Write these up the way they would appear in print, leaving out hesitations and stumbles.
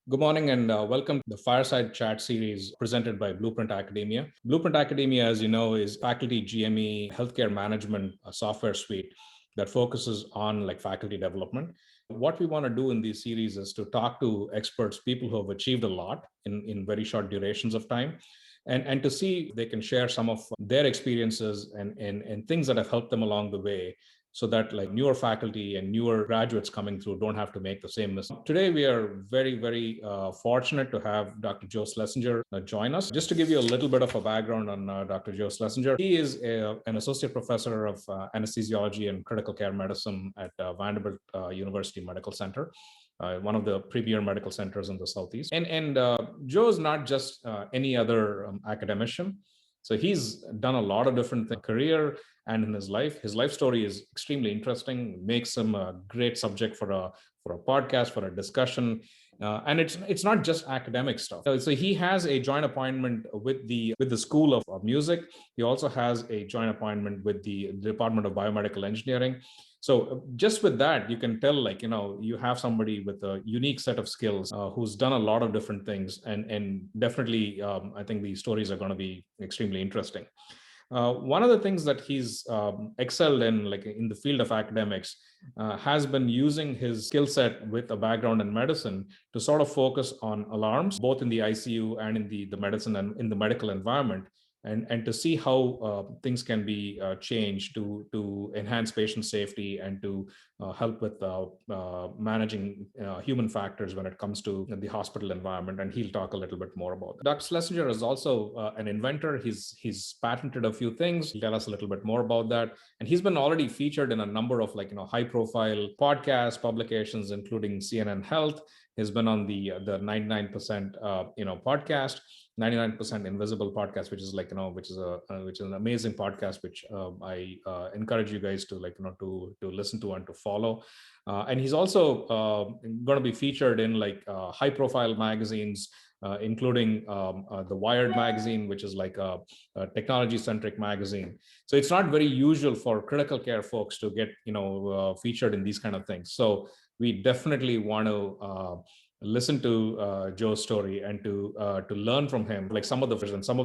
Good morning and welcome to the Fireside Chat series presented by Blueprint Academia. Blueprint Academia, as you know, is faculty GME healthcare management software suite that focuses on faculty development. What we want to do in these series is to talk to experts, people who have achieved a lot in very short durations of time, and to see if they can share some of their experiences and things that have helped them along the way so that newer faculty and newer graduates coming through don't have to make the same mistake. Today, we are very fortunate to have Dr. Joe Schlesinger join us. Just to give you a little bit of a background on Dr. Joe Schlesinger, he is an associate professor of anesthesiology and critical care medicine at Vanderbilt University Medical Center. One of the premier medical centers in the Southeast. And Joe is not just any other academician. So he's done a lot of different things, career and in his life. His life story is extremely interesting, makes him a great subject for a podcast, for a discussion. And it's not just academic stuff. So he has a joint appointment with the School of Music. He also has a joint appointment with the Department of Biomedical Engineering. So just with that, you can tell, you have somebody with a unique set of skills who's done a lot of different things. And definitely, I think these stories are going to be extremely interesting. One of the things that he's excelled in the field of academics has been using his skill set with a background in medicine to sort of focus on alarms, both in the ICU and in the medicine and in the medical environment. And to see how things can be changed to enhance patient safety and to help with managing human factors when it comes to the hospital environment. And he'll talk a little bit more about that. Dr. Schlesinger is also an inventor. He's patented a few things. He'll tell us a little bit more about that. And he's been already featured in a number of high profile podcast publications, including CNN Health. He's been on the 99% podcast. 99% Invisible podcast, which is which is an amazing podcast, which I encourage you guys to to listen to and to follow. And he's also going to be featured in high profile magazines, including the Wired magazine, which is a technology centric magazine. So it's not very usual for critical care folks to get featured in these kind of things. So we definitely want to listen to Joe's story and to learn from him, some of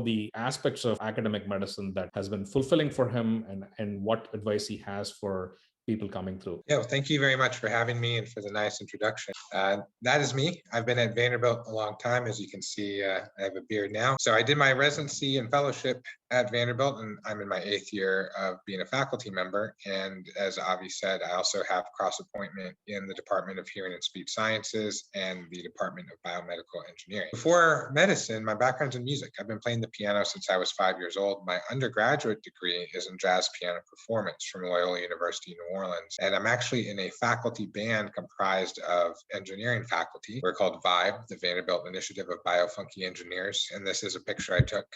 the aspects of academic medicine that has been fulfilling for him, and what advice he has for people coming through. Yeah, well, thank you very much for having me and for the nice introduction. That is me. I've been at Vanderbilt a long time. As you can see, I have a beard now. So I did my residency and fellowship at Vanderbilt, and I'm in my 8th year of being a faculty member. And as Avi said, I also have cross appointment in the Department of Hearing and Speech Sciences and the Department of Biomedical Engineering. Before medicine, my background's in music. I've been playing the piano since I was 5 years old. My undergraduate degree is in jazz piano performance from Loyola University in New Orleans. And I'm actually in a faculty band comprised of engineering faculty. We're called VIBE, the Vanderbilt Initiative of Biofunky Engineers. And this is a picture I took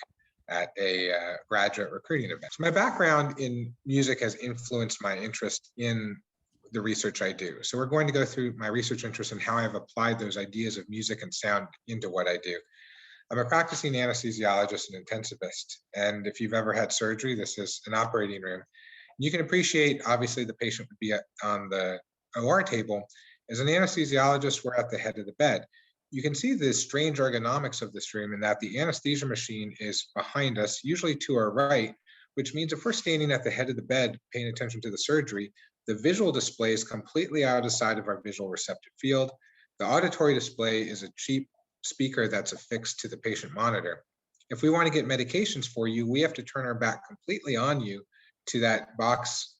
at a graduate recruiting event. So my background in music has influenced my interest in the research I do. So we're going to go through my research interests and how I've applied those ideas of music and sound into what I do. I'm a practicing anesthesiologist and intensivist. And if you've ever had surgery, this is an operating room. You can appreciate, obviously, the patient would be on the OR table. As an anesthesiologist, we're at the head of the bed. You can see the strange ergonomics of this room in that the anesthesia machine is behind us, usually to our right, which means if we're standing at the head of the bed, paying attention to the surgery, the visual display is completely out of sight of our visual receptive field. The auditory display is a cheap speaker that's affixed to the patient monitor. If we want to get medications for you, we have to turn our back completely on you to that box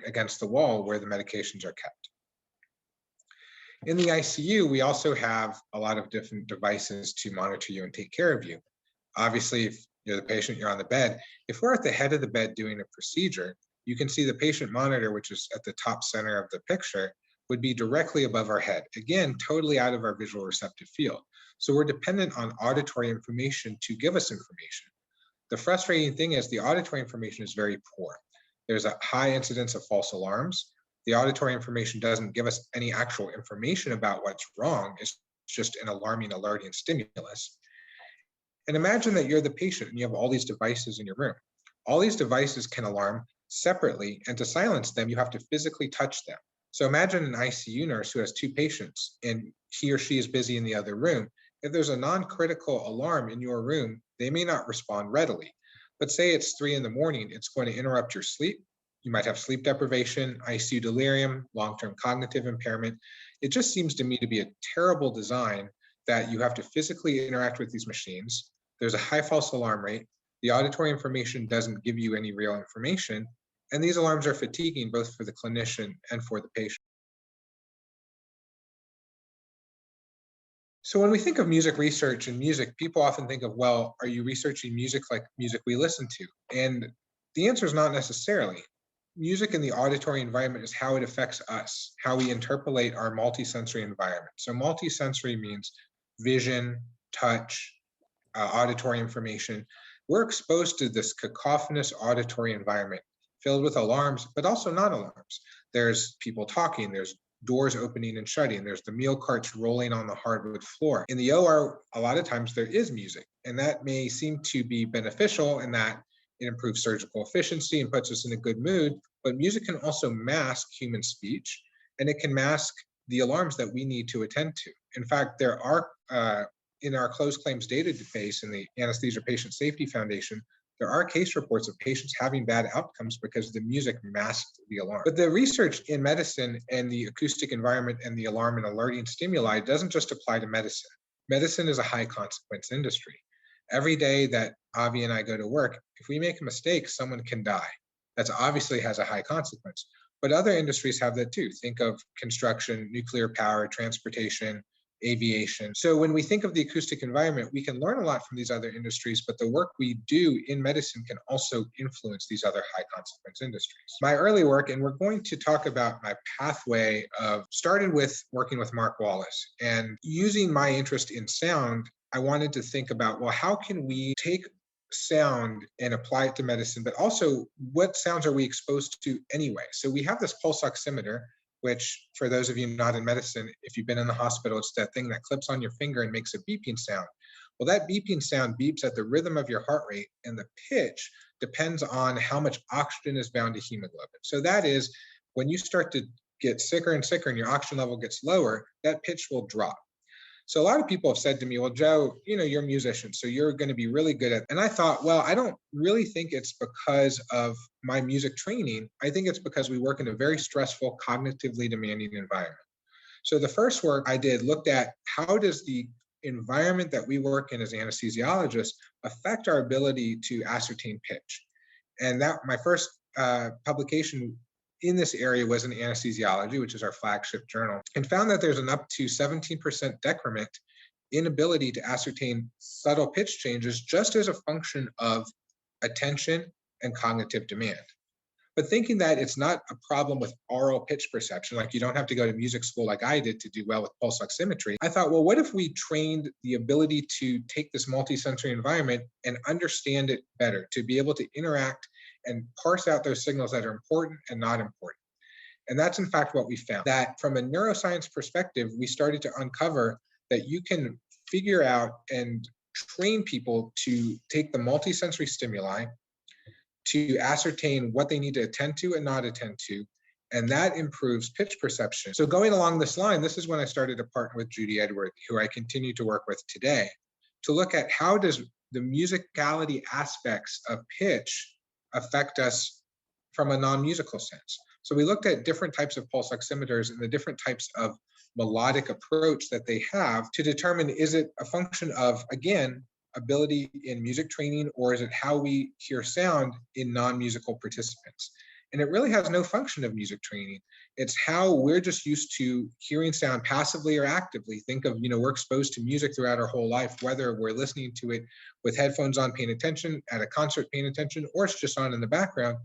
against the wall where the medications are kept. In the ICU, we also have a lot of different devices to monitor you and take care of you. Obviously, if you're the patient, you're on the bed. If we're at the head of the bed doing a procedure, you can see the patient monitor, which is at the top center of the picture, would be directly above our head. Again, totally out of our visual receptive field. So we're dependent on auditory information to give us information. The frustrating thing is the auditory information is very poor. There's a high incidence of false alarms. The auditory information doesn't give us any actual information about what's wrong. It's just an alarming, alerting stimulus. And imagine that you're the patient and you have all these devices in your room. All these devices can alarm separately, and to silence them, you have to physically touch them. So imagine an ICU nurse who has two patients and he or she is busy in the other room. If there's a non-critical alarm in your room, they may not respond readily. But say it's 3 in the morning, it's going to interrupt your sleep. You might have sleep deprivation, ICU delirium, long-term cognitive impairment. It just seems to me to be a terrible design that you have to physically interact with these machines. There's a high false alarm rate. The auditory information doesn't give you any real information. And these alarms are fatiguing both for the clinician and for the patient. So when we think of music research and music, people often think of, well, are you researching music like music we listen to? And the answer is not necessarily. Music in the auditory environment is how it affects us, how we interpolate our multisensory environment. So multisensory means vision, touch, auditory information. We're exposed to this cacophonous auditory environment filled with alarms, but also non-alarms. There's people talking, there's doors opening and shutting, there's the meal carts rolling on the hardwood floor. In the OR, a lot of times there is music, and that may seem to be beneficial in that it improves surgical efficiency and puts us in a good mood, but music can also mask human speech, and it can mask the alarms that we need to attend to. In fact, there are in our closed claims database in the Anesthesia Patient Safety Foundation, there are case reports of patients having bad outcomes because the music masked the alarm. But the research in medicine and the acoustic environment and the alarm and alerting stimuli doesn't just apply to medicine. Medicine is a high consequence industry. Every day that Avi and I go to work, if we make a mistake, someone can die. That obviously has a high consequence. But other industries have that too. Think of construction, nuclear power, transportation, aviation. So when we think of the acoustic environment, we can learn a lot from these other industries, but the work we do in medicine can also influence these other high consequence industries. My early work, and we're going to talk about my pathway of, started with working with Mark Wallace, and using my interest in sound, I wanted to think about, well, how can we take sound and apply it to medicine, but also what sounds are we exposed to anyway? So we have this pulse oximeter, which for those of you not in medicine, if you've been in the hospital, it's that thing that clips on your finger and makes a beeping sound. Well, that beeping sound beeps at the rhythm of your heart rate, and the pitch depends on how much oxygen is bound to hemoglobin. So that is, when you start to get sicker and sicker and your oxygen level gets lower, that pitch will drop. So a lot of people have said to me, well, Joe, you're a musician, so you're going to be really good at, and I thought, well, I don't really think it's because of my music training. I think it's because we work in a very stressful, cognitively demanding environment. So the first work I did looked at how does the environment that we work in as anesthesiologists affect our ability to ascertain pitch. And that my first publication in this area was in anesthesiology, which is our flagship journal, and found that there's an up to 17% decrement in ability to ascertain subtle pitch changes just as a function of attention and cognitive demand. But thinking that it's not a problem with aural pitch perception, like you don't have to go to music school like I did to do well with pulse oximetry, I thought, well, what if we trained the ability to take this multisensory environment and understand it better, to be able to interact and parse out those signals that are important and not important. And that's in fact what we found, that from a neuroscience perspective, we started to uncover that you can figure out and train people to take the multisensory stimuli, to ascertain what they need to attend to and not attend to, and that improves pitch perception. So going along this line, this is when I started to partner with Judy Edward, who I continue to work with today, to look at how does the musicality aspects of pitch affect us from a non-musical sense. So we looked at different types of pulse oximeters and the different types of melodic approach that they have to determine, is it a function of, again, ability in music training, or is it how we hear sound in non-musical participants? And it really has no function of music training. It's how we're just used to hearing sound passively or actively. Think of, we're exposed to music throughout our whole life, whether we're listening to it with headphones on, paying attention, at a concert paying attention, or it's just on in the background.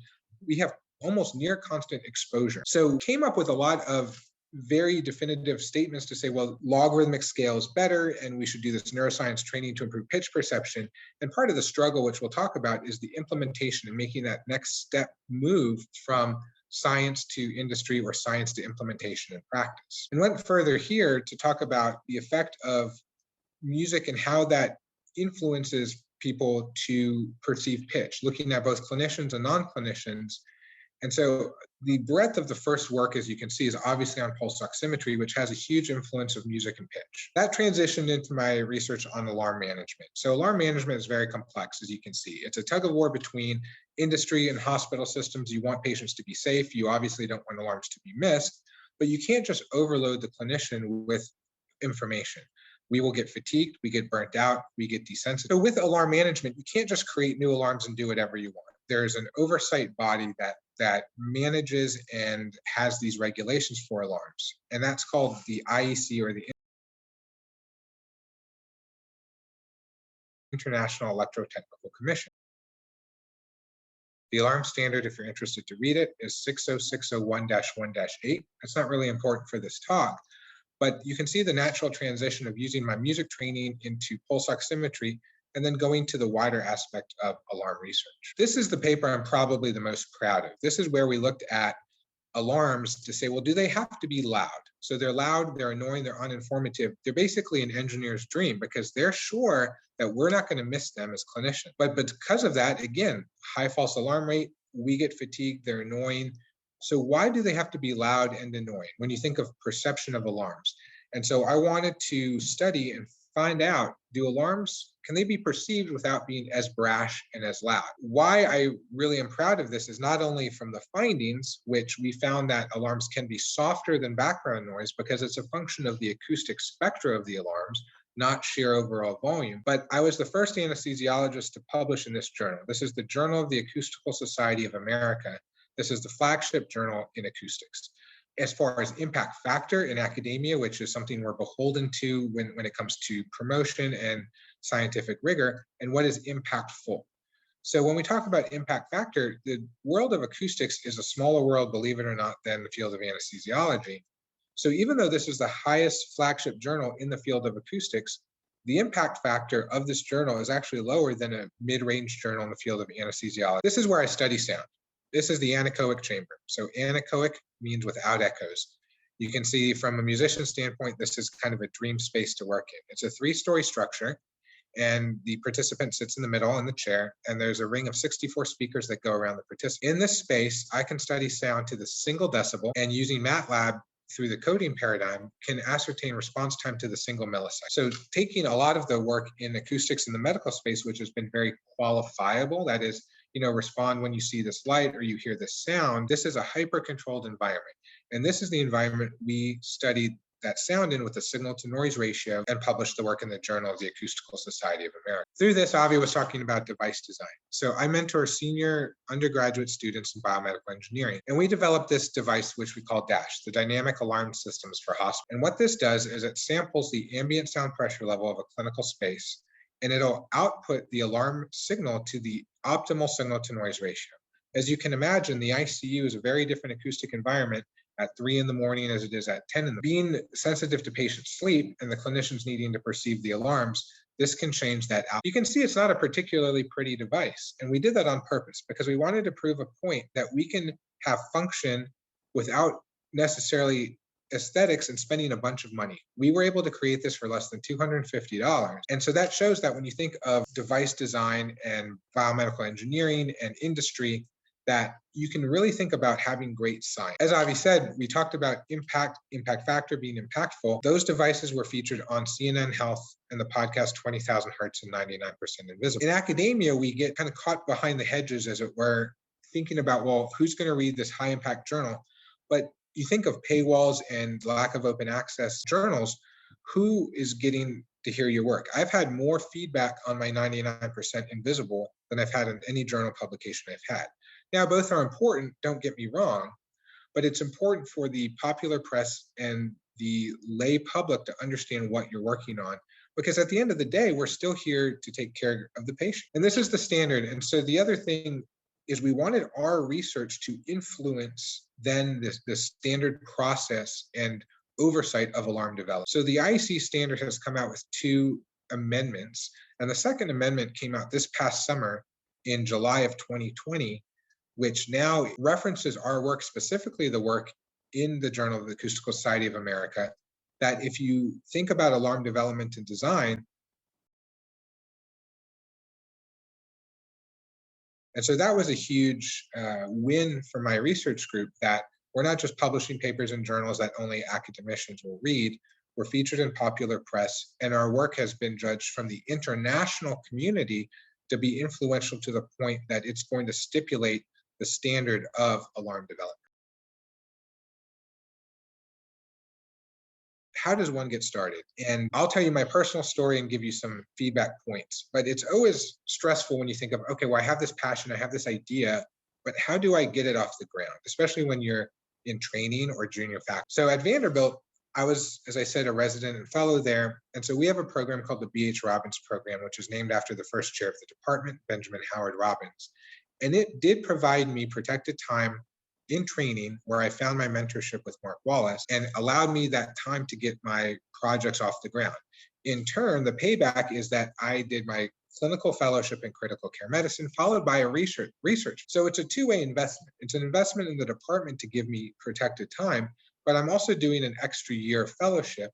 We have almost near constant exposure. So came up with a lot of very definitive statements to say, well, logarithmic scale is better, and we should do this neuroscience training to improve pitch perception. And part of the struggle, which we'll talk about, is the implementation and making that next step move from science to industry or science to implementation and practice. And went further here to talk about the effect of music and how that influences people to perceive pitch, looking at both clinicians and non-clinicians, And so the breadth of the first work, as you can see, is obviously on pulse oximetry, which has a huge influence of music and pitch. That transitioned into my research on alarm management. So alarm management is very complex, as you can see. It's a tug of war between industry and hospital systems. You want patients to be safe. You obviously don't want alarms to be missed, but you can't just overload the clinician with information. We will get fatigued, we get burnt out, we get desensitized. So with alarm management, you can't just create new alarms and do whatever you want. There's an oversight body that manages and has these regulations for alarms. And that's called the IEC, or the International Electrotechnical Commission. The alarm standard, if you're interested to read it, is 60601-1-8. It's not really important for this talk, but you can see the natural transition of using my music training into pulse oximetry and then going to the wider aspect of alarm research. This is the paper I'm probably the most proud of. This is where we looked at alarms to say, well, do they have to be loud? So they're loud, they're annoying, they're uninformative. They're basically an engineer's dream because they're sure that we're not going to miss them as clinicians. But because of that, again, high false alarm rate, we get fatigued, they're annoying. So why do they have to be loud and annoying when you think of perception of alarms? And so I wanted to study and find out, do alarms, can they be perceived without being as brash and as loud? Why I really am proud of this is not only from the findings, which we found that alarms can be softer than background noise because it's a function of the acoustic spectra of the alarms, not sheer overall volume. But I was the first anesthesiologist to publish in this journal. This is the Journal of the Acoustical Society of America. This is the flagship journal in acoustics. As far as impact factor in academia, which is something we're beholden to when it comes to promotion and scientific rigor, and what is impactful. So when we talk about impact factor, the world of acoustics is a smaller world, believe it or not, than the field of anesthesiology. So even though this is the highest flagship journal in the field of acoustics, the impact factor of this journal is actually lower than a mid-range journal in the field of anesthesiology. This is where I study sound. This is the anechoic chamber. So anechoic means without echoes. You can see from a musician standpoint, this is kind of a dream space to work in. It's a 3-story structure, and the participant sits in the middle in the chair, and there's a ring of 64 speakers that go around the participant. In this space, I can study sound to the single decibel, and using MATLAB through the coding paradigm can ascertain response time to the single millisecond. So taking a lot of the work in acoustics in the medical space, which has been very qualifiable, that is, respond when you see this light or you hear this sound. This is a hyper-controlled environment. And this is the environment we studied that sound in with a signal to noise ratio and published the work in the Journal of the Acoustical Society of America. Through this, Avi was talking about device design. So I mentor senior undergraduate students in biomedical engineering, and we developed this device, which we call DASH, the Dynamic Alarm Systems for Hospitals. And what this does is it samples the ambient sound pressure level of a clinical space, and it'll output the alarm signal to the optimal signal to noise ratio. As you can imagine, the ICU is a very different acoustic environment at 3 in the morning as it is at 10 in the morning. Being sensitive to patient sleep and the clinicians needing to perceive the alarms, this can change that out. You can see it's not a particularly pretty device. And we did that on purpose because we wanted to prove a point that we can have function without necessarily aesthetics and spending a bunch of money. We were able to create this for less than $250. And so that shows that when you think of device design and biomedical engineering and industry, that you can really think about having great science. As Avi said, we talked about impact factor being impactful. Those devices were featured on CNN Health and the podcast 20,000 Hertz and 99% Invisible. In academia, we get kind of caught behind the hedges, as it were, thinking about, well, who's going to read this high impact journal? But you think of paywalls and lack of open access journals, who is getting to hear your work? I've had more feedback on my 99% Invisible than I've had in any journal publication I've had. Now, both are important, don't get me wrong, but it's important for the popular press and the lay public to understand what you're working on, because at the end of the day, we're still here to take care of the patient. And this is the standard. And so the other thing is we wanted our research to influence then this standard process and oversight of alarm development. So the IEC standard has come out with 2 amendments, and the second amendment came out this past summer in July of 2020, which now references our work, specifically the work in the Journal of the Acoustical Society of America, that if you think about alarm development and design, And so that was a huge win for my research group, that we're not just publishing papers in journals that only academicians will read. We're featured in popular press, and our work has been judged from the international community to be influential to the point that it's going to stipulate the standard of alarm development. How does one get started? And I'll tell you my personal story and give you some feedback points. But it's always stressful when you think of, okay, well, I have this passion, I have this idea, but how do I get it off the ground? Especially when you're in training or junior faculty. So at Vanderbilt, I was, as I said, a resident and fellow there. And so we have a program called the B.H. Robbins Program, which is named after the first chair of the department, Benjamin Howard Robbins. And it did provide me protected time in training, where I found my mentorship with Mark Wallace, and allowed me that time to get my projects off the ground. In turn, the payback is that I did my clinical fellowship in critical care medicine, followed by a research. So it's a two-way investment. It's an investment in the department to give me protected time, but I'm also doing an extra year of fellowship.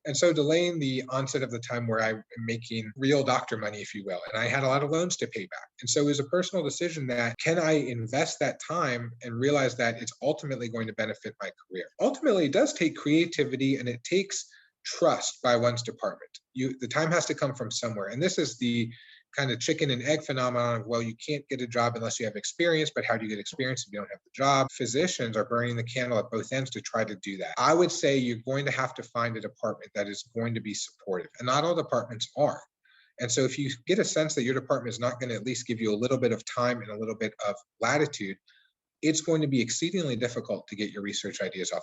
And so delaying the onset of the time where I'm making real doctor money, if you will. And I had a lot of loans to pay back. And so it was a personal decision that, can I invest that time and realize that it's ultimately going to benefit my career? Ultimately, it does take creativity, and it takes trust by one's department. The time has to come from somewhere. And this is the kind of chicken and egg phenomenon of, well, you can't get a job unless you have experience, but how do you get experience if you don't have the job? Physicians are burning the candle at both ends to try to do that. I would say you're going to have to find a department that is going to be supportive, and not all departments are. And so if you get a sense that your department is not going to at least give you a little bit of time and a little bit of latitude, it's going to be exceedingly difficult to get your research ideas off.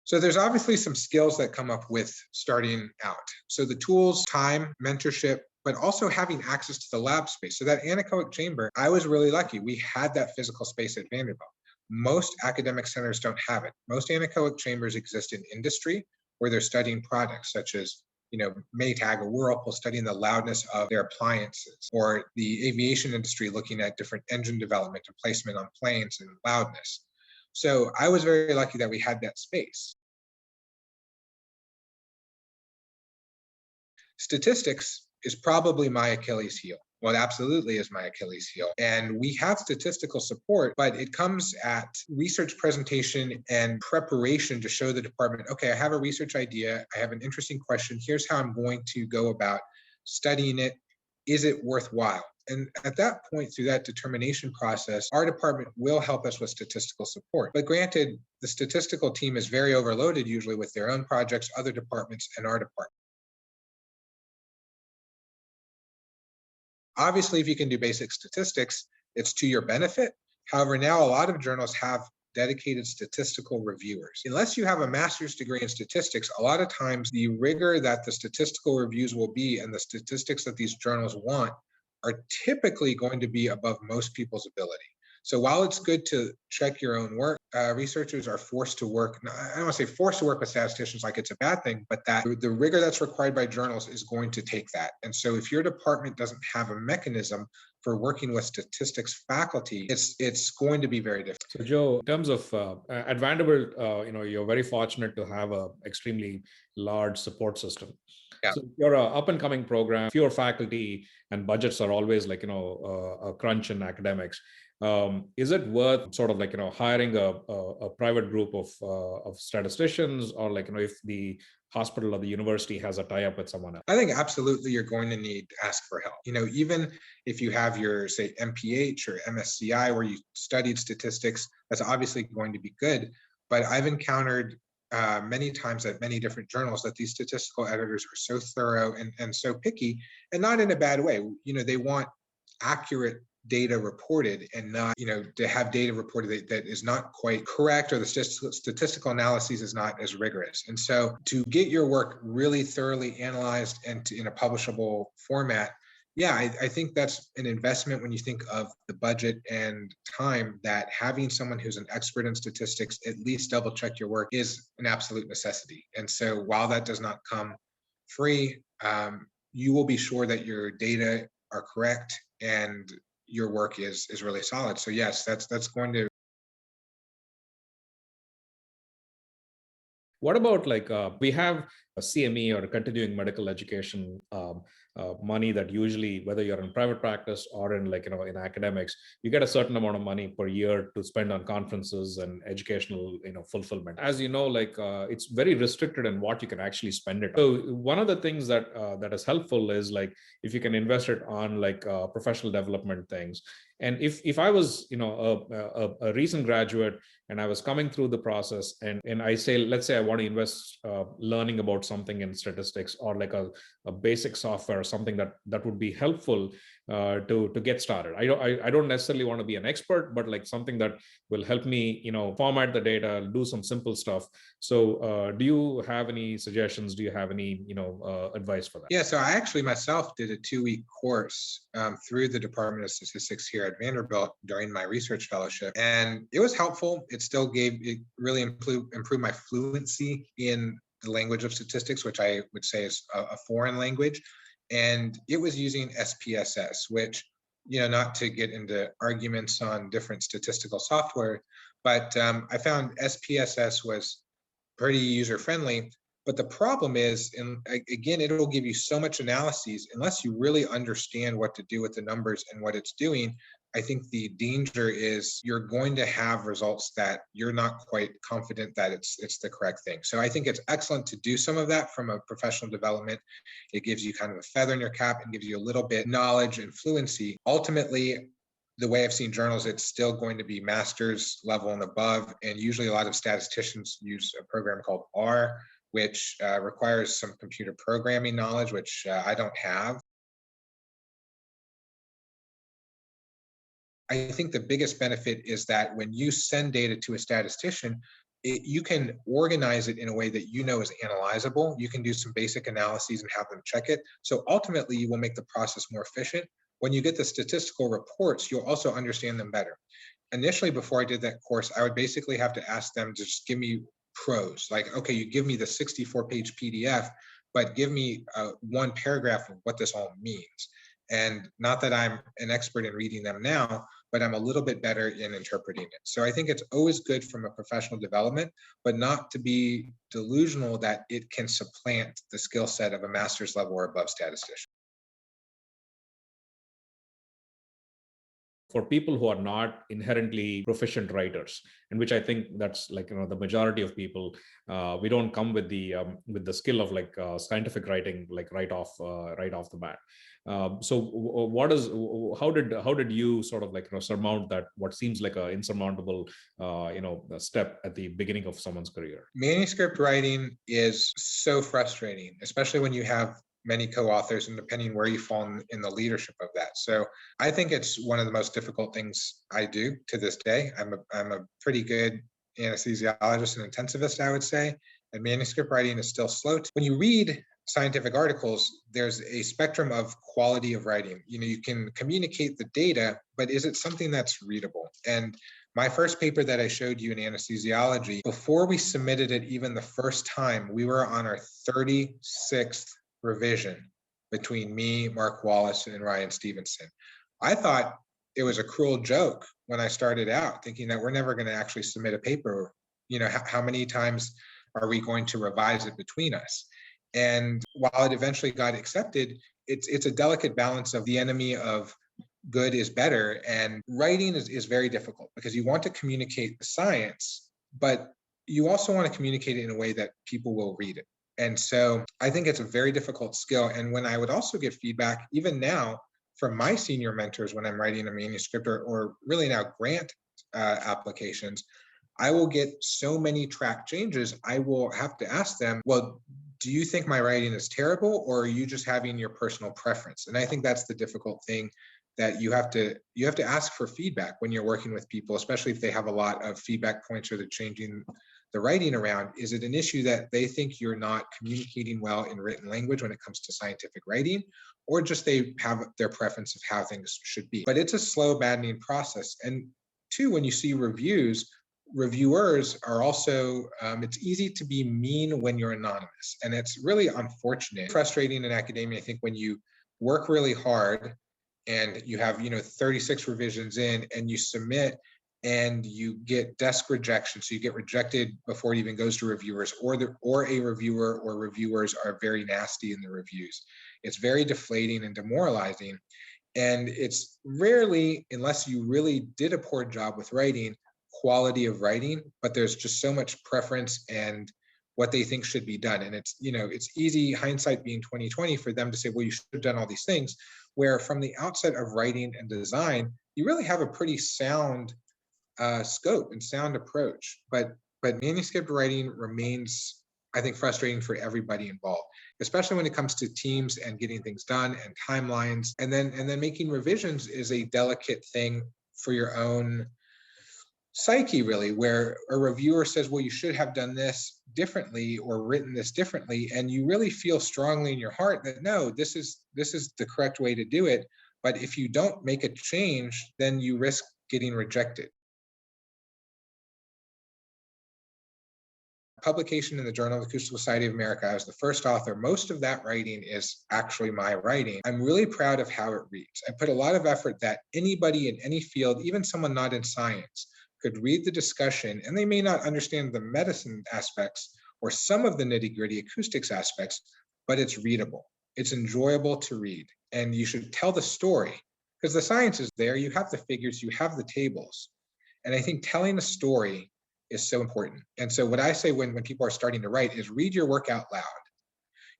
So there's obviously some skills that come up with starting out. So the tools, time, mentorship, but also having access to the lab space. So that anechoic chamber, I was really lucky. We had that physical space at Vanderbilt. Most academic centers don't have it. Most anechoic chambers exist in industry, where they're studying products such as, Maytag or Whirlpool, studying the loudness of their appliances, or the aviation industry looking at different engine development and placement on planes and loudness. So I was very lucky that we had that space. Statistics is probably my Achilles heel. Well, it absolutely is my Achilles heel. And we have statistical support, but it comes at research presentation and preparation to show the department, okay, I have a research idea, I have an interesting question, here's how I'm going to go about studying it. Is it worthwhile? And at that point, through that determination process, our department will help us with statistical support. But granted, the statistical team is very overloaded, usually with their own projects, other departments, and our department. Obviously, if you can do basic statistics, it's to your benefit. However, now a lot of journals have dedicated statistical reviewers. Unless you have a master's degree in statistics, a lot of times the rigor that the statistical reviews will be and the statistics that these journals want are typically going to be above most people's ability. So while it's good to check your own work, researchers are forced to work. I don't want to say forced to work with statisticians like it's a bad thing, but that the rigor that's required by journals is going to take that. And so if your department doesn't have a mechanism for working with statistics faculty, it's going to be very difficult. So Joe, in terms of at Vanderbilt, you're very fortunate to have a extremely large support system. Yeah. So you're an up and coming program, fewer faculty, and budgets are always a crunch in academics. Is it worth sort of hiring a private group of statisticians, or if the hospital or the university has a tie-up with someone else? I think absolutely you're going to need to ask for help. Even if you have your, say, MPH or MSCI where you studied statistics, that's obviously going to be good. But I've encountered many times at many different journals that these statistical editors are so thorough and so picky, and not in a bad way. They want accurate data reported, and not, to have data reported that is not quite correct, or the statistical analysis is not as rigorous. And so to get your work really thoroughly analyzed and in a publishable format, yeah, I think that's an investment when you think of the budget and time, that having someone who's an expert in statistics at least double check your work is an absolute necessity. And so while that does not come free, you will be sure that your data are correct and your work is really solid. So yes, that's going to. What about we have a CME or a continuing medical education money that usually, whether you're in private practice or in in academics, you get a certain amount of money per year to spend on conferences and educational fulfillment. As you know, it's very restricted in what you can actually spend it on. So one of the things that is helpful is if you can invest it on professional development things. And if I was a recent graduate and I was coming through the process, and I say, let's say I want to invest learning about something in statistics, or a basic software or something that would be helpful to get started. I don't necessarily want to be an expert, but something that will help me format the data, do some simple stuff. So do you have any suggestions? Do you have any advice for that? Yeah, so I actually myself did a 2-week course through the Department of Statistics here at Vanderbilt during my research fellowship, and it was helpful. It really improved my fluency in the language of statistics, which I would say is a foreign language. And it was using SPSS, which, not to get into arguments on different statistical software, but I found SPSS was pretty user-friendly. But the problem is, and again, it'll give you so much analyses, unless you really understand what to do with the numbers and what it's doing. I think the danger is you're going to have results that you're not quite confident that it's the correct thing. So I think it's excellent to do some of that from a professional development. It gives you kind of a feather in your cap and gives you a little bit knowledge and fluency. Ultimately, the way I've seen journals, it's still going to be master's level and above. And usually a lot of statisticians use a program called R, which requires some computer programming knowledge, which I don't have. I think the biggest benefit is that when you send data to a statistician, you can organize it in a way that is analyzable. You can do some basic analyses and have them check it. So ultimately, you will make the process more efficient. When you get the statistical reports, you'll also understand them better. Initially, before I did that course, I would basically have to ask them to just give me prose. Like, okay, you give me the 64-page PDF, but give me one paragraph of what this all means. And not that I'm an expert in reading them now, but I'm a little bit better in interpreting it. So I think it's always good from a professional development, but not to be delusional that it can supplant the skill set of a master's level or above statistician. For people who are not inherently proficient writers, and which I think that's the majority of people, we don't come with the skill of scientific writing right off the bat. So how did you sort of surmount that, what seems like an insurmountable step at the beginning of someone's career? Manuscript writing is so frustrating, especially when you have many co-authors, and depending where you fall in the leadership of that. So I think it's one of the most difficult things I do to this day. I'm a pretty good anesthesiologist and intensivist, I would say, and manuscript writing is still slow. When you read scientific articles, there's a spectrum of quality of writing. You can communicate the data, but is it something that's readable? And my first paper that I showed you in anesthesiology, before we submitted it even the first time, we were on our 36th revision between me, Mark Wallace, and Ryan Stevenson. I thought it was a cruel joke when I started out, thinking that we're never going to actually submit a paper. How many times are we going to revise it between us? And while it eventually got accepted, it's a delicate balance of the enemy of good is better. And writing is very difficult because you want to communicate the science, but you also want to communicate it in a way that people will read it. And so I think it's a very difficult skill. And when I would also get feedback, even now, from my senior mentors when I'm writing a manuscript or really now grant applications, I will get so many track changes. I will have to ask them, well, do you think my writing is terrible, or are you just having your personal preference? And I think that's the difficult thing, that you have to ask for feedback when you're working with people, especially if they have a lot of feedback points or they're changing the writing around. Is it an issue that they think you're not communicating well in written language when it comes to scientific writing, or just they have their preference of how things should be? But it's a slow, maddening process. And two, when you see reviews, reviewers are also, it's easy to be mean when you're anonymous. And it's really unfortunate, frustrating in academia, I think, when you work really hard and you have 36 revisions in and you submit and you get desk rejection. So you get rejected before it even goes to reviewers, or a reviewer or reviewers are very nasty in the reviews. It's very deflating and demoralizing. And it's rarely, unless you really did a poor job with writing, quality of writing, but there's just so much preference and what they think should be done. And it's, it's easy, hindsight being 2020, for them to say, well, you should have done all these things, where from the outset of writing and design, you really have a pretty sound scope and sound approach. But manuscript writing remains, I think, frustrating for everybody involved, especially when it comes to teams and getting things done and timelines. And then making revisions is a delicate thing for your own psyche, really, where a reviewer says, well, you should have done this differently or written this differently, and you really feel strongly in your heart that no, this is the correct way to do it. But if you don't make a change, then you risk getting rejected. Publication in the Journal of the Acoustical Society of America. I was the first author. Most of that writing is actually my writing. I'm really proud of how it reads. I put a lot of effort that anybody in any field, even someone not in science, could read the discussion, and they may not understand the medicine aspects or some of the nitty-gritty acoustics aspects, but it's readable. It's enjoyable to read, and you should tell the story, because the science is there. You have the figures, you have the tables. And I think telling a story is so important. And so what I say when people are starting to write is read your work out loud.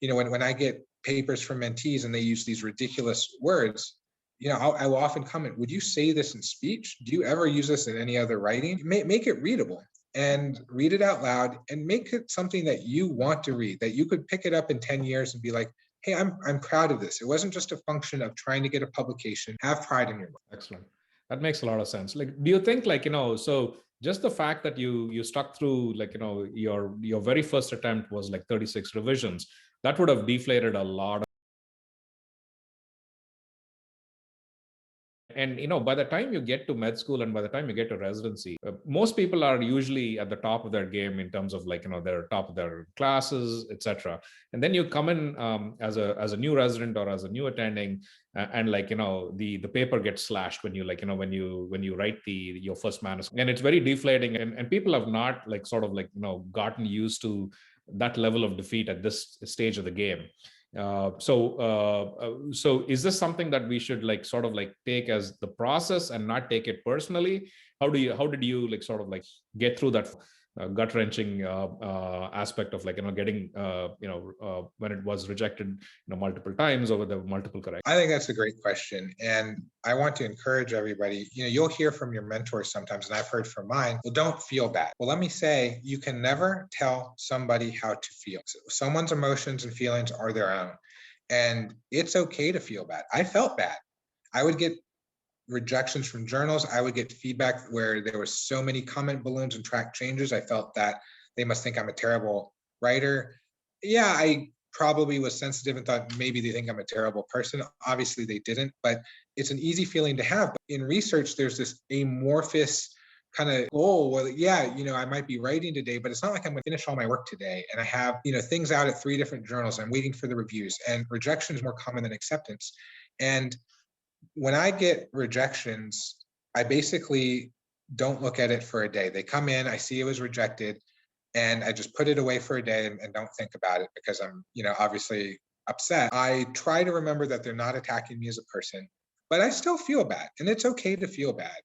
When I get papers from mentees and they use these ridiculous words, I will often comment, would you say this in speech? Do you ever use this in any other writing? Make it readable and read it out loud, and make it something that you want to read, that you could pick it up in 10 years and be like, hey, I'm proud of this. It wasn't just a function of trying to get a publication. Have pride in your work. Excellent. That makes a lot of sense. Do you think so just the fact that you stuck through, your very first attempt was 36 revisions, that would have deflated a lot. And by the time you get to med school and by the time you get to residency, most people are usually at the top of their game in terms of they're top of their classes, etc. And then you come in as a new resident or as a new attending, and the paper gets slashed when you when you write your first manuscript, and it's very deflating. And people have not gotten used to that level of defeat at this stage of the game. So is this something that we should take as the process and not take it personally? How did you get through that gut wrenching aspect of getting when it was rejected multiple times over the multiple corrections? I think that's a great question, and I want to encourage everybody. You'll hear from your mentors sometimes, and I've heard from mine, well, don't feel bad. Well, let me say, you can never tell somebody how to feel. So someone's emotions and feelings are their own, and it's okay to feel bad. I felt bad. I would get rejections from journals. I would get feedback where there was so many comment balloons and track changes. I felt that they must think I'm a terrible writer. Yeah, I probably was sensitive and thought maybe they think I'm a terrible person. Obviously they didn't, but it's an easy feeling to have. But in research, there's this amorphous kind of goal. Well, yeah, I might be writing today, but it's not like I'm going to finish all my work today. And I have, things out at 3 different journals. I'm waiting for the reviews, and rejection is more common than acceptance. And when I get rejections, I basically don't look at it for a day. They come in, I see it was rejected, and I just put it away for a day and don't think about it because I'm, obviously upset. I try to remember that they're not attacking me as a person, but I still feel bad, and it's okay to feel bad.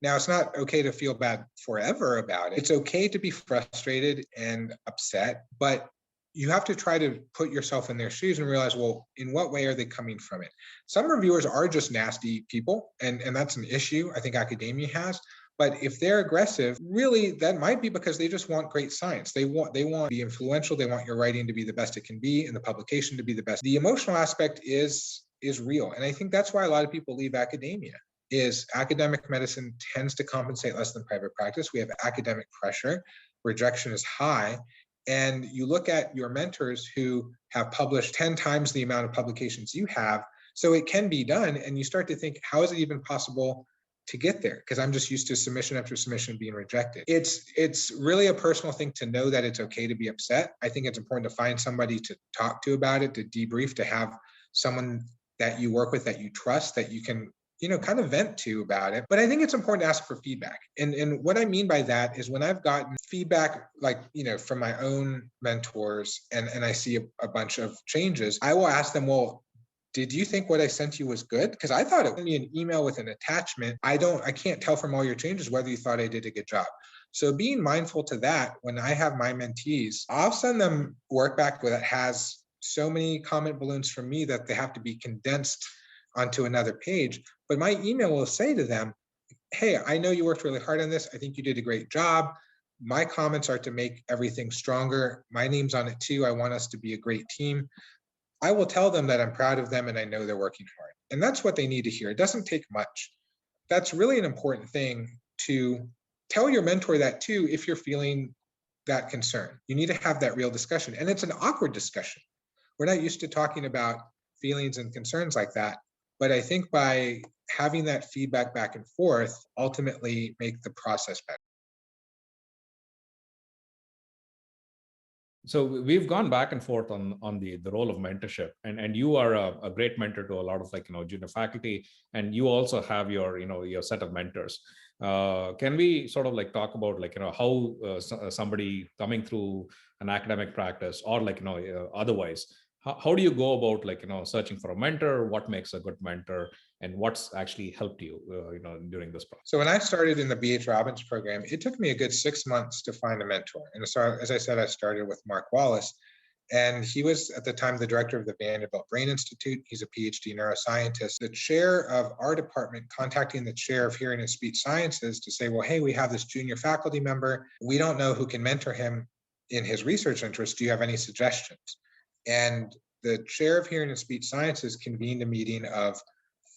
Now, it's not okay to feel bad forever about it. It's okay to be frustrated and upset, but you have to try to put yourself in their shoes and realize, well, in what way are they coming from it? Some reviewers are just nasty people, and that's an issue I think academia has. But if they're aggressive, really, that might be because they just want great science. They want to be influential. They want your writing to be the best it can be and the publication to be the best. The emotional aspect is real. And I think that's why a lot of people leave academia. Is academic medicine tends to compensate less than private practice. We have academic pressure. Rejection is high. And you look at your mentors who have published 10 times the amount of publications you have. So it can be done. And you start to think, how is it even possible to get there? Because I'm just used to submission after submission being rejected. It's really a personal thing to know that it's okay to be upset. I think it's important to find somebody to talk to about it, to debrief, to have someone that you work with that you trust, that you can, kind of vent to about it. But I think it's important to ask for feedback. And what I mean by that is when I've gotten feedback, like, from my own mentors and I see a bunch of changes, I will ask them, well, did you think what I sent you was good? Because I thought it would be an email with an attachment. I can't tell from all your changes whether you thought I did a good job. So being mindful to that, when I have my mentees, I'll send them work back that has so many comment balloons from me that they have to be condensed onto another page. But my email will say to them, hey, I know you worked really hard on this. I think you did a great job. My comments are to make everything stronger. My name's on it too. I want us to be a great team. I will tell them that I'm proud of them and I know they're working hard. And that's what they need to hear. It doesn't take much. That's really an important thing to tell your mentor that too, if you're feeling that concern. You need to have that real discussion. And it's an awkward discussion. We're not used to talking about feelings and concerns like that. But I think by having that feedback back and forth, ultimately make the process better. So we've gone back and forth on the role of mentorship, and you are a great mentor to a lot of junior faculty, and you also have your set of mentors. Can we sort of talk about how somebody coming through an academic practice or otherwise, how do you go about searching for a mentor? What makes a good mentor, and what's actually helped you during this process? So when I started in the BH Robbins program, it took me a good 6 months to find a mentor. And so, as I said, I started with Mark Wallace, and he was at the time the director of the Vanderbilt Brain Institute. He's a PhD neuroscientist. The chair of our department contacting the chair of hearing and speech sciences to say, well, hey, we have this junior faculty member. We don't know who can mentor him in his research interests. Do you have any suggestions? And the chair of hearing and speech sciences convened a meeting of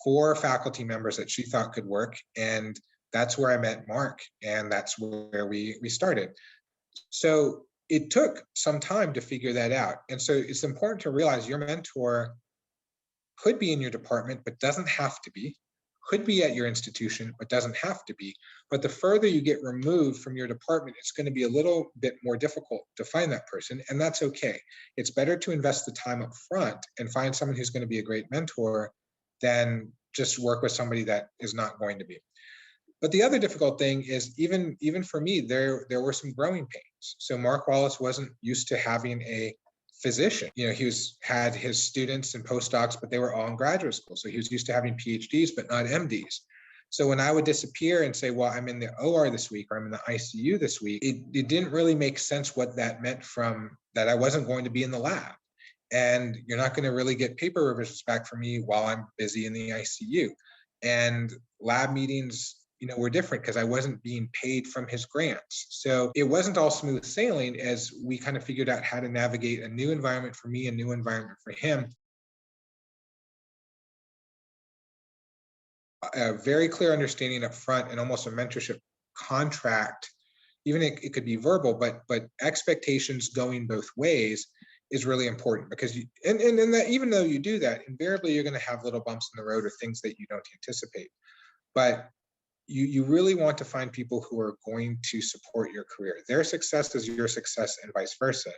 4 faculty members that she thought could work. And that's where I met Mark. And that's where we started. So it took some time to figure that out. And so it's important to realize your mentor could be in your department, but doesn't have to be, could be at your institution, but doesn't have to be. But the further you get removed from your department, it's going to be a little bit more difficult to find that person. And that's okay. It's better to invest the time up front and find someone who's going to be a great mentor than just work with somebody that is not going to be. But the other difficult thing is even for me, there were some growing pains. So Mark Wallace wasn't used to having a physician. He had his students and postdocs, but they were all in graduate school. So he was used to having PhDs, but not MDs. So when I would disappear and say, well, I'm in the OR this week, or I'm in the ICU this week, it didn't really make sense what that meant from that I wasn't going to be in the lab. And you're not going to really get paper revisions back from me while I'm busy in the ICU. And lab meetings, were different because I wasn't being paid from his grants. So it wasn't all smooth sailing as we kind of figured out how to navigate a new environment for me, a new environment for him. A very clear understanding up front and almost a mentorship contract, even it could be verbal, but expectations going both ways is really important because and that even though you do that, invariably you're going to have little bumps in the road or things that you don't anticipate. But you really want to find people who are going to support your career. Their success is your success and vice versa.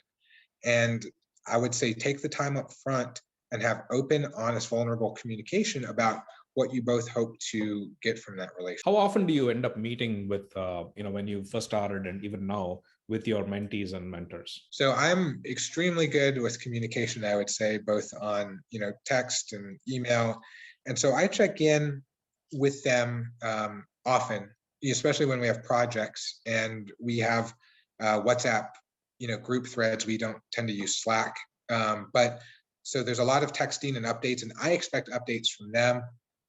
And I would say take the time up front and have open, honest, vulnerable communication about what you both hope to get from that relationship. How often do you end up meeting with, when you first started and even now with your mentees and mentors? So I'm extremely good with communication, I would say, both on, text and email. And so I check in with them often, especially when we have projects and we have WhatsApp, group threads. We don't tend to use Slack. But so there's a lot of texting and updates, and I expect updates from them.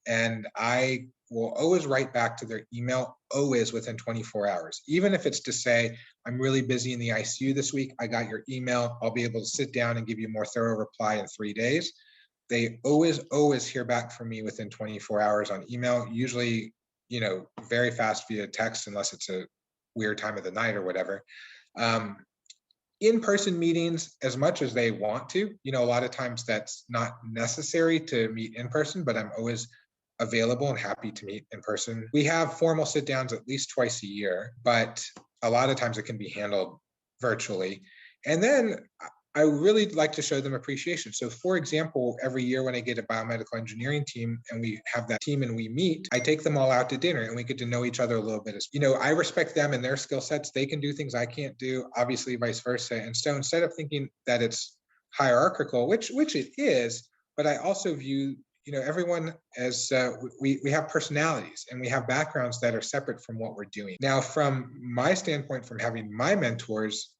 And I will always write back to their email, always within 24 hours. Even if it's to say, I'm really busy in the ICU this week, I got your email, I'll be able to sit down and give you a more thorough reply in 3 days. They always hear back from me within 24 hours on email, usually, very fast via text, unless it's a weird time of the night or whatever. In-person meetings, as much as they want to, a lot of times that's not necessary to meet in person, but I'm always available and happy to meet in person. We have formal sit downs at least twice a year, but a lot of times it can be handled virtually. And then I really like to show them appreciation. So for example, every year when I get a biomedical engineering team and we have that team and we meet, I take them all out to dinner and we get to know each other a little bit. I respect them and their skill sets. They can do things I can't do, obviously vice versa. And so instead of thinking that it's hierarchical, which it is, but I also view everyone as we have personalities and we have backgrounds that are separate from what we're doing. Now, from my standpoint, from having my mentors,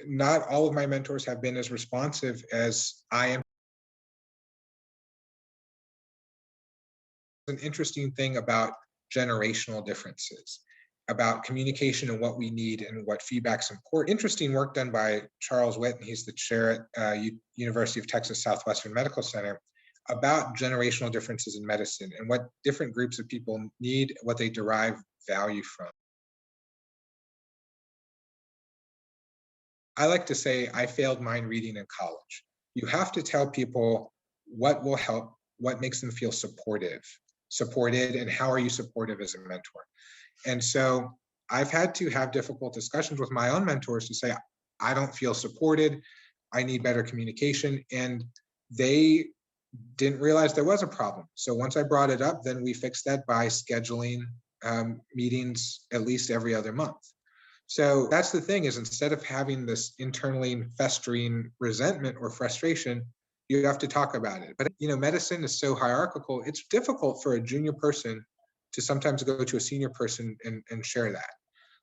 not all of my mentors have been as responsive as I am. An interesting thing about generational differences, about communication and what we need and what feedback's important. Interesting work done by Charles Witt, and he's the chair at University of Texas Southwestern Medical Center, about generational differences in medicine and what different groups of people need, what they derive value from. I like to say I failed mind reading in college. You have to tell people what will help, what makes them feel supported, and how are you supportive as a mentor. And so I've had to have difficult discussions with my own mentors to say, I don't feel supported, I need better communication. And they didn't realize there was a problem. So once I brought it up, then we fixed that by scheduling meetings at least every other month. So that's the thing, is instead of having this internally festering resentment or frustration, you have to talk about it. But medicine is so hierarchical, it's difficult for a junior person to sometimes go to a senior person and share that.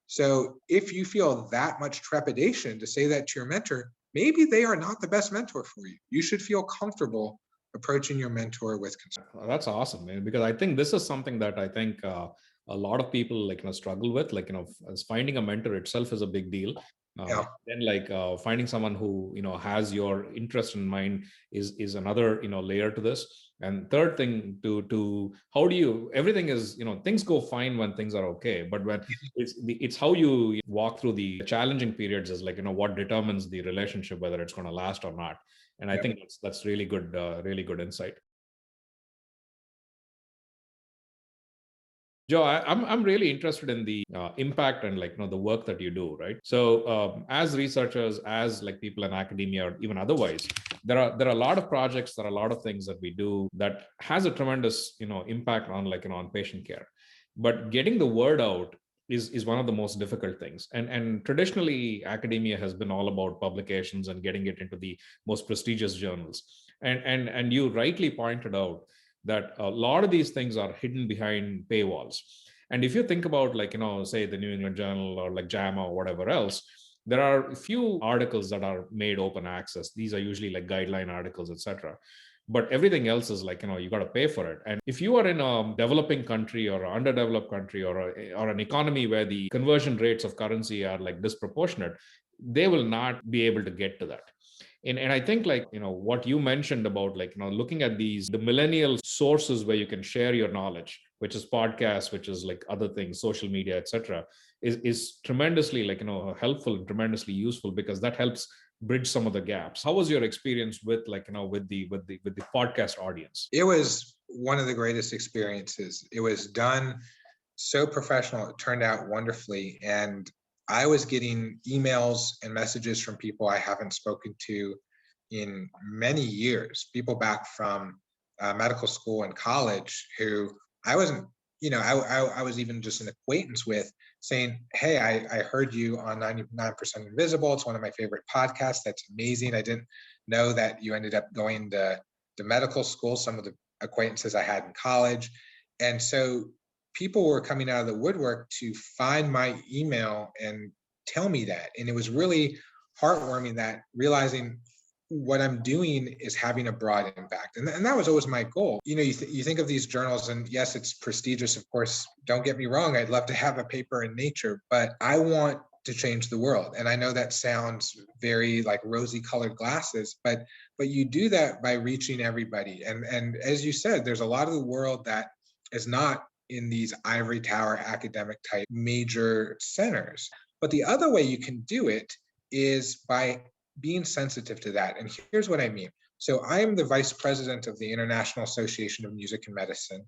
So if you feel that much trepidation to say that to your mentor, maybe they are not the best mentor for you. You should feel comfortable approaching your mentor with concern. That's awesome, man, because I think this is something that I think a lot of people struggle with. As finding a mentor itself is a big deal. Yeah. Then finding someone who has your interest in mind is another layer to this. And third thing, to how do you, everything is things go fine when things are okay, but when it's how you walk through the challenging periods is what determines the relationship, whether it's going to last or not. And I think that's really good insight. Joe, I'm really interested in the impact and the work that you do, right? So as researchers, as people in academia, or even otherwise, there are a lot of projects, there are a lot of things that we do that has a tremendous impact on on patient care. But getting the word out is one of the most difficult things. And traditionally, academia has been all about publications and getting it into the most prestigious journals. And you rightly pointed out that a lot of these things are hidden behind paywalls. And if you think about say the New England Journal or JAMA or whatever else, there are a few articles that are made open access. These are usually guideline articles, etc. But everything else is you got to pay for it. And if you are in a developing country or an underdeveloped country or an economy where the conversion rates of currency are disproportionate, they will not be able to get to that. And I think what you mentioned about looking at the millennial sources where you can share your knowledge, which is podcasts, which is other things, social media, etc., is tremendously helpful and tremendously useful, because that helps bridge some of the gaps. How was your experience with with the podcast audience? It was one of the greatest experiences. It was done so professional. It turned out wonderfully. And I was getting emails and messages from people I haven't spoken to in many years, people back from medical school and college who I wasn't, I was even just an acquaintance with, saying, hey, I heard you on 99% Invisible. It's one of my favorite podcasts. That's amazing. I didn't know that you ended up going to medical school, some of the acquaintances I had in college. And so people were coming out of the woodwork to find my email and tell me that. And it was really heartwarming, that realizing what I'm doing is having a broad impact. And that was always my goal. You think of these journals, and yes, it's prestigious, of course, don't get me wrong. I'd love to have a paper in Nature, but I want to change the world. And I know that sounds very rosy colored glasses, but you do that by reaching everybody. And as you said, there's a lot of the world that is not in these ivory tower academic type major centers. But the other way you can do it is by being sensitive to that. And here's what I mean. So I am the vice president of the International Association of Music and Medicine.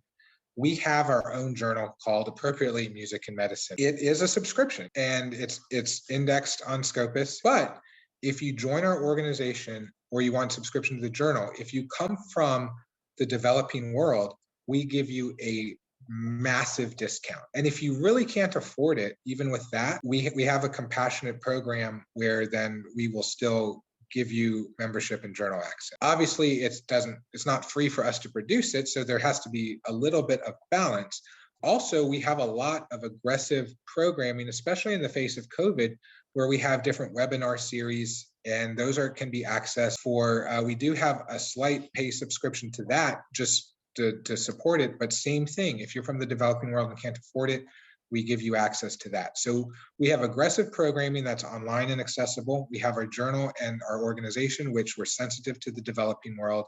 We have our own journal called, appropriately, Music and Medicine. It is a subscription, and it's indexed on Scopus, but if you join our organization or you want subscription to the journal, if you come from the developing world, we give you a massive discount. And if you really can't afford it, even with that, we have a compassionate program where then we will still give you membership and journal access. Obviously, it's not free for us to produce it, so there has to be a little bit of balance. Also, we have a lot of aggressive programming, especially in the face of COVID, where we have different webinar series, and those can be accessed for, we do have a slight pay subscription to that just to support it, but same thing, if you're from the developing world and can't afford it, we give you access to that. So we have aggressive programming that's online and accessible. We have our journal and our organization, which we're sensitive to the developing world.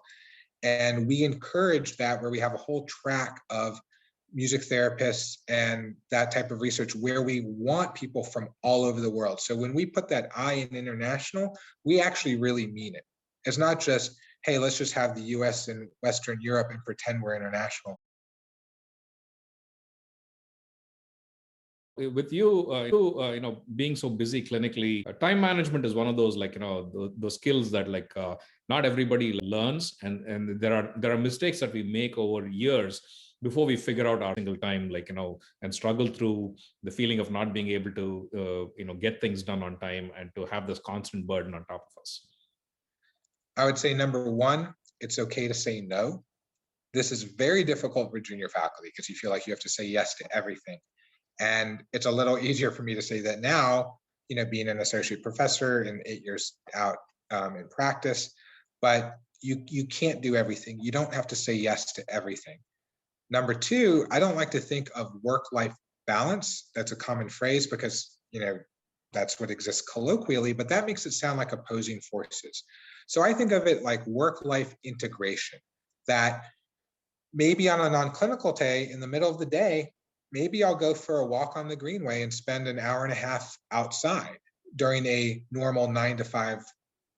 And we encourage that, where we have a whole track of music therapists and that type of research where we want people from all over the world. So when we put that I in international, we actually really mean it. It's not just, hey, let's just have the US and Western Europe and pretend we're international. With you, being so busy clinically, time management is one of those, those skills that not everybody learns, and there are mistakes that we make over years before we figure out our single time, and struggle through the feeling of not being able to, get things done on time and to have this constant burden on top of us. I would say number one, it's okay to say no. This is very difficult for junior faculty because you feel like you have to say yes to everything. And it's a little easier for me to say that now, being an associate professor and 8 years out in practice, but you can't do everything. You don't have to say yes to everything. Number two, I don't like to think of work-life balance. That's a common phrase because, that's what exists colloquially, but that makes it sound like opposing forces. So I think of it like work-life integration, that maybe on a non-clinical day in the middle of the day, maybe I'll go for a walk on the Greenway and spend an hour and a half outside during a normal 9 to 5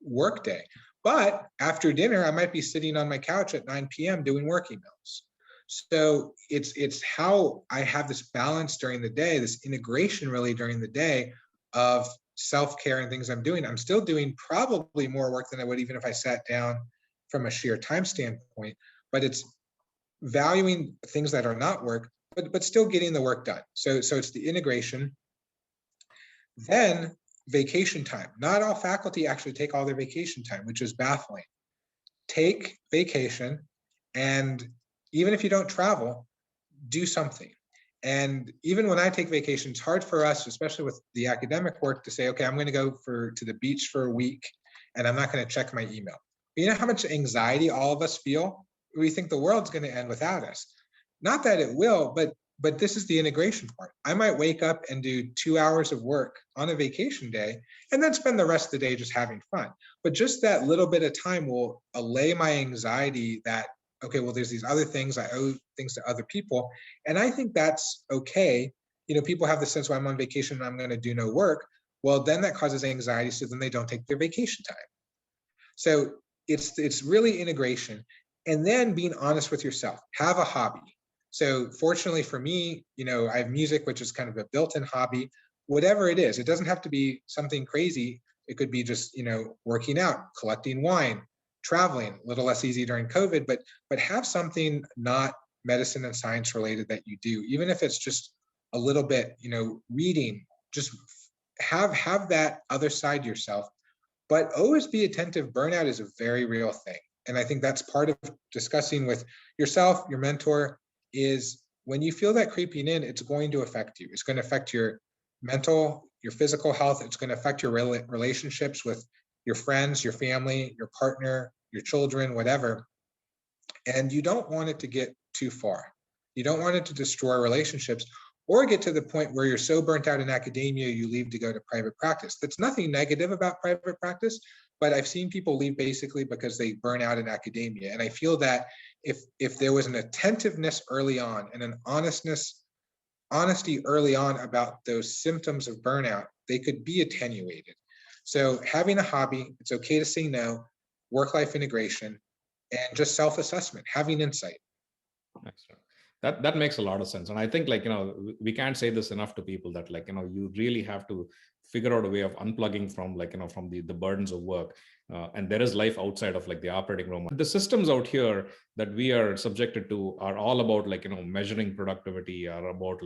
work day. But after dinner, I might be sitting on my couch at 9 p.m. doing work emails. So it's how I have this balance during the day, this integration really during the day of self-care and things I'm doing. I'm still doing probably more work than I would even if I sat down from a sheer time standpoint, but it's valuing things that are not work, but still getting the work done. So it's the integration. Then vacation time. Not all faculty actually take all their vacation time, which is baffling. Take vacation, and even if you don't travel, do something. And even when I take vacation, it's hard for us, especially with the academic work, to say, okay, I'm going to go to the beach for a week and I'm not going to check my email. But you know how much anxiety all of us feel? We think the world's going to end without us. Not that it will, but this is the integration part. I might wake up and do 2 hours of work on a vacation day and then spend the rest of the day just having fun. But just that little bit of time will allay my anxiety that, okay, well, there's these other things, I owe things to other people. And I think that's okay. People have the sense, well, I'm on vacation and I'm going to do no work. Well, then that causes anxiety, so then they don't take their vacation time. So it's really integration. And then being honest with yourself. Have a hobby. So fortunately for me, I have music, which is kind of a built-in hobby. Whatever it is, it doesn't have to be something crazy. It could be just, working out, collecting wine, traveling, a little less easy during COVID, but have something not medicine and science related that you do, even if it's just a little bit, reading, just have that other side yourself. But always be attentive. Burnout is a very real thing. And I think that's part of discussing with yourself, your mentor, is when you feel that creeping in, it's going to affect you. It's going to affect your mental, your physical health. It's going to affect your relationships with your friends, your family, your partner, your children, whatever. And you don't want it to get too far. You don't want it to destroy relationships or get to the point where you're so burnt out in academia, you leave to go to private practice. That's nothing negative about private practice, but I've seen people leave basically because they burn out in academia. And I feel that if there was an attentiveness early on and an honesty early on about those symptoms of burnout, they could be attenuated. So having a hobby, it's okay to say no, work-life integration, and just self-assessment, having insight. Excellent. That makes a lot of sense. And I think we can't say this enough to people that you really have to figure out a way of unplugging from from the burdens of work. And there is life outside of like the operating room. The systems out here that we are subjected to are all about measuring productivity, are about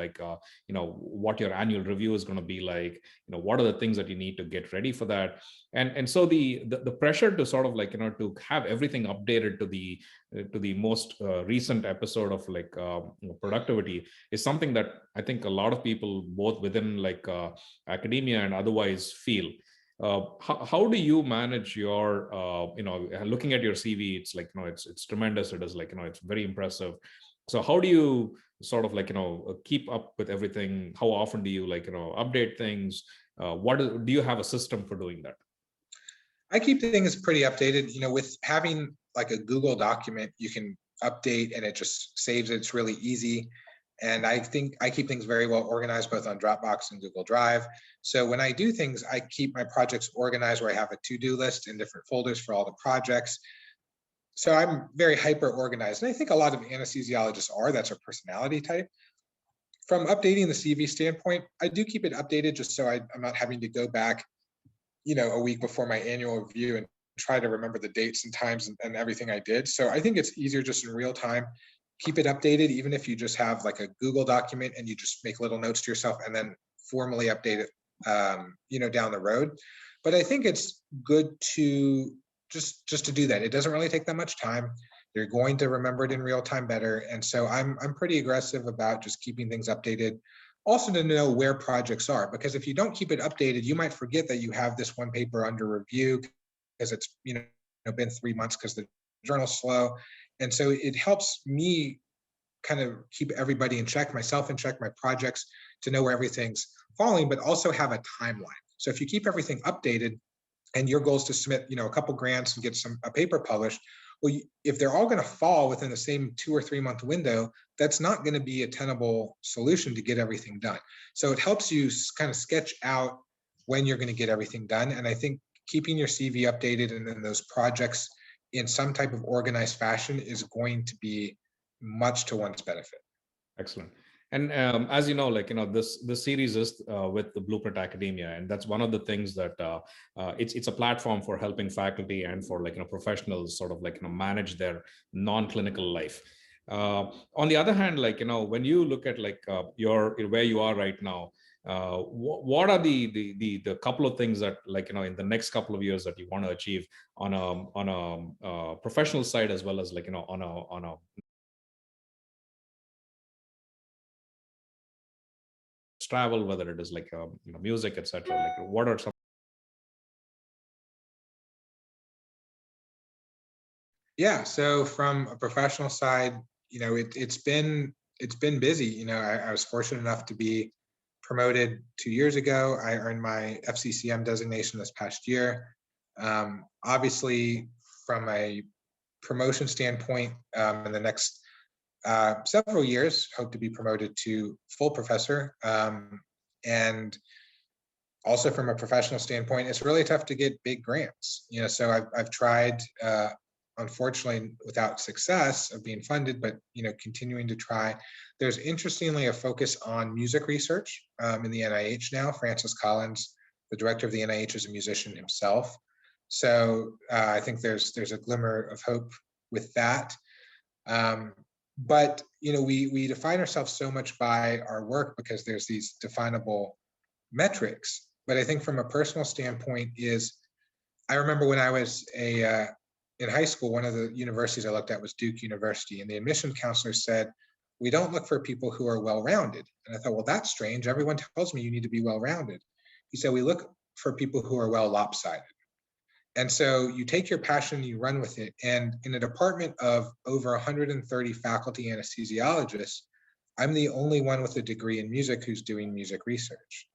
what your annual review is going to be like, what are the things that you need to get ready for that. And so the pressure to sort of to have everything updated to the most recent episode of productivity is something that I think a lot of people both within academia and otherwise feel. How do you manage your looking at your CV? It's it's tremendous. It is it's very impressive. So how do you sort of keep up with everything? How often do you update things? Do you have a system for doing that? I keep things pretty updated. With having like a Google document, you can update and it just saves it. It's really easy. And I think I keep things very well organized, both on Dropbox and Google Drive. So when I do things, I keep my projects organized where I have a to-do list in different folders for all the projects. So I'm very hyper organized. And I think a lot of anesthesiologists are, that's our personality type. From updating the CV standpoint, I do keep it updated just so I'm not having to go back, a week before my annual review and try to remember the dates and times and everything I did. So I think it's easier just in real time. Keep it updated, even if you just have like a Google document and you just make little notes to yourself and then formally update it, down the road. But I think it's good to just to do that. It doesn't really take that much time. You're going to remember it in real time better. And so I'm pretty aggressive about just keeping things updated. Also to know where projects are, because if you don't keep it updated, you might forget that you have this one paper under review because it's been 3 months because the journal's slow. And so it helps me kind of keep everybody in check, myself in check, my projects, to know where everything's falling, but also have a timeline. So if you keep everything updated and your goal is to submit, a couple grants and get a paper published, well, if they're all going to fall within the same 2 or 3 month window, that's not going to be a tenable solution to get everything done. So it helps you kind of sketch out when you're going to get everything done. And I think keeping your CV updated and then those projects in some type of organized fashion is going to be much to one's benefit. Excellent. And as you know, this series is with the Blueprint Academia, and that's one of the things that it's a platform for helping faculty and for professionals sort of manage their non-clinical life. On the other hand, when you look at your where you are right now, what are the couple of things that in the next couple of years that you want to achieve on a professional side as well as on a travel, whether it is music, etc. What are some? Yeah, so from a professional side, it's been busy. I was fortunate enough to be promoted 2 years ago. I earned my FCCM designation this past year. Obviously, from a promotion standpoint, in the next several years, hope to be promoted to full professor. And also from a professional standpoint, it's really tough to get big grants. So I've tried, unfortunately, without success of being funded, but continuing to try. There's interestingly a focus on music research in the NIH now. Francis Collins, the director of the NIH, is a musician himself. So I think there's a glimmer of hope with that. But we define ourselves so much by our work because there's these definable metrics. But I think from a personal standpoint I remember when I was in high school, one of the universities I looked at was Duke University, and the admission counselor said, "We don't look for people who are well-rounded." And I thought, well, that's strange. Everyone tells me you need to be well-rounded. He said, "We look for people who are well lopsided." And so you take your passion, you run with it. And in a department of over 130 faculty anesthesiologists, I'm the only one with a degree in music who's doing music research.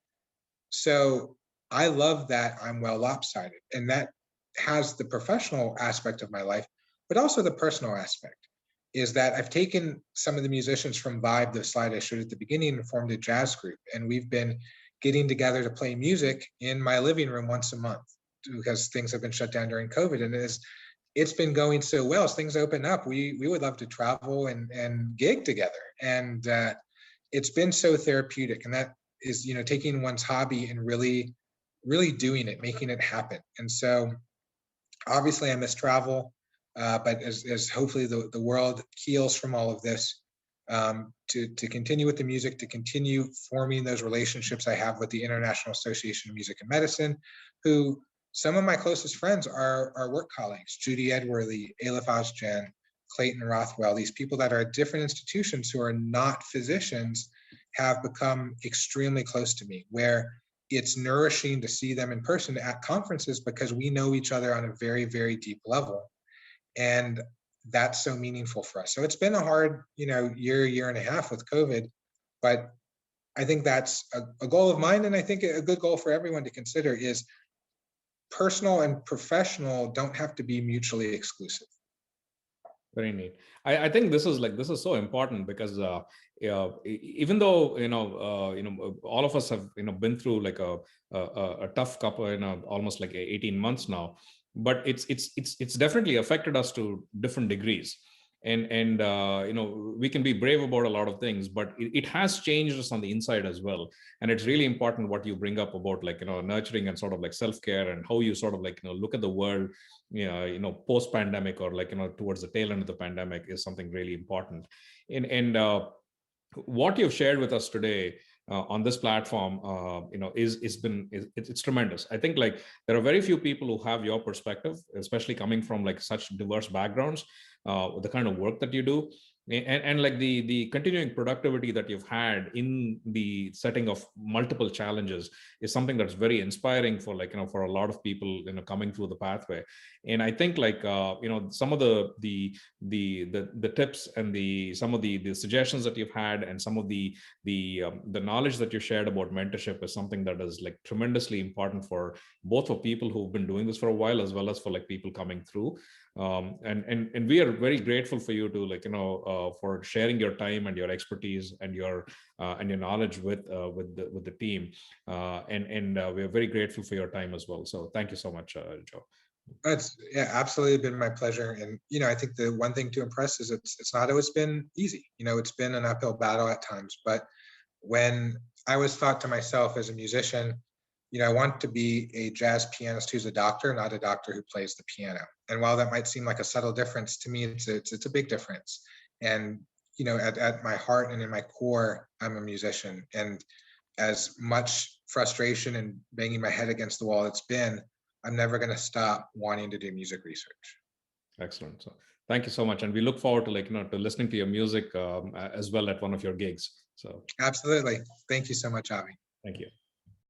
So I love that I'm well lopsided, and that has the professional aspect of my life, but also the personal aspect is that I've taken some of the musicians from Vibe, the slide I showed at the beginning, and formed a jazz group. And we've been getting together to play music in my living room once a month because things have been shut down during COVID. And it's been going so well. As things open up, we would love to travel and gig together. And it's been so therapeutic. And that is, taking one's hobby and really really doing it, making it happen. And so obviously I miss travel, but as hopefully the world heals from all of this, to continue with the music, to continue forming those relationships I have with the International Association of Music and Medicine, who some of my closest friends are work colleagues, Judy Edworthy, Aleph Ozjan, Clayton Rothwell, these people that are at different institutions who are not physicians have become extremely close to me, where it's nourishing to see them in person at conferences because we know each other on a very, very deep level. And that's so meaningful for us. So it's been a hard, year and a half with COVID, but I think that's a goal of mine. And I think a good goal for everyone to consider is personal and professional don't have to be mutually exclusive. Very neat. I think this is so important because even though all of us have been through like a tough couple, almost like 18 months now, but it's definitely affected us to different degrees. And we can be brave about a lot of things, but it has changed us on the inside as well. And it's really important what you bring up about like nurturing and sort of like self-care, and how you sort of like look at the world post pandemic, or like towards the tail end of the pandemic, is something really important. And what you've shared with us today on this platform, it's tremendous. I think like there are very few people who have your perspective, especially coming from like such diverse backgrounds, the kind of work that you do, and like the continuing productivity that you've had in the setting of multiple challenges is something that's very inspiring for like for a lot of people coming through the pathway. And I think like some of the tips and some of the suggestions that you've had, and some of the knowledge that you shared about mentorship is something that is like tremendously important for both for people who've been doing this for a while, as well as for like people coming through. And we are very grateful for you to like for sharing your time and your expertise and your knowledge with the team, and we are very grateful for your time as well. So thank you so much, Joe. That's, yeah, absolutely been my pleasure. And I think the one thing to impress is it's not always been easy. It's been an uphill battle at times. But when I was thought to myself as a musician, I want to be a jazz pianist who's a doctor, not a doctor who plays the piano. And while that might seem like a subtle difference, to me, it's a big difference. And at my heart and in my core, I'm a musician. And as much frustration and banging my head against the wall it's been, I'm never going to stop wanting to do music research. Excellent. So thank you so much. And we look forward to like, to listening to your music as well at one of your gigs. So absolutely. Thank you so much, Avi. Thank you.